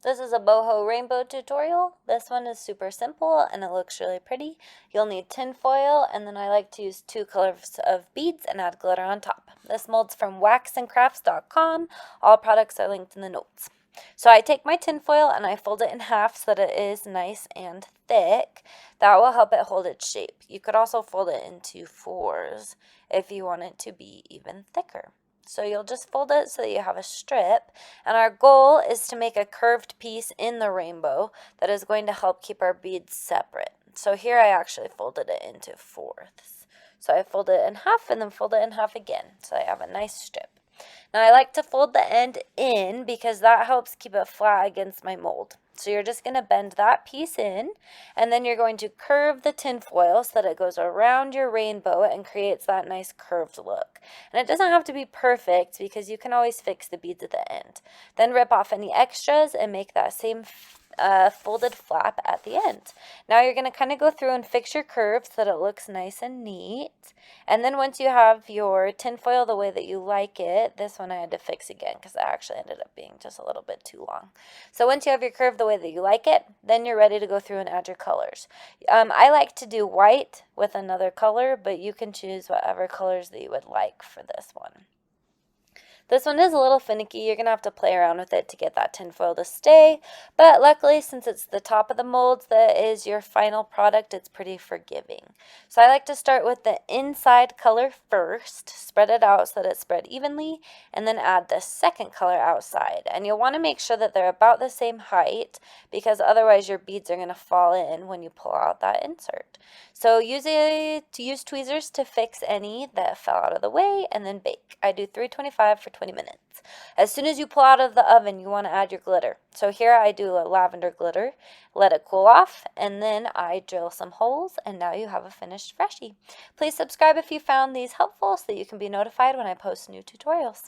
This is a boho rainbow tutorial. This one is super simple and it looks really pretty. You'll need tin foil, and then I like to use 2 colors of beads and add glitter on top. This mold's from waxandcrafts.com. All products are linked in the notes. So I take my tin foil and I fold it in half so that it is nice and thick. That will help it hold its shape. You could also fold it into 4s if you want it to be even thicker. So you'll just fold it so that you have a strip, and our goal is to make a curved piece in the rainbow that is going to help keep our beads separate. So here I actually folded it into 4ths. So I fold it in half and then fold it in half again, so I have a nice strip. Now I like to fold the end in because that helps keep it flat against my mold. So you're just going to bend that piece in, and then you're going to curve the tin foil so that it goes around your rainbow and creates that nice curved look. And it doesn't have to be perfect because you can always fix the beads at the end. Then rip off any extras and make that same folded flap at the end. Now you're going to kind of go through and fix your curve so that it looks nice and neat. And then once you have your tin foil the way that you like it, this one I had to fix again because it actually ended up being just a little bit too long. So once you have your curve the way that you like it, then you're ready to go through and add your colors. I like to do white with another color, but you can choose whatever colors that you would like for this one. This one is a little finicky. You're going to have to play around with it to get that tinfoil to stay. But luckily, since it's the top of the molds that is your final product, it's pretty forgiving. So I like to start with the inside color first, spread it out so that it's spread evenly, and then add the second color outside. And you'll want to make sure that they're about the same height because otherwise your beads are going to fall in when you pull out that insert. So use tweezers to fix any that fell out of the way and then bake. I do 325 for 20 minutes. As soon as you pull out of the oven, you want to add your glitter. So here I do a lavender glitter, let it cool off, and then I drill some holes, and now you have a finished Freshie. Please subscribe if you found these helpful so that you can be notified when I post new tutorials.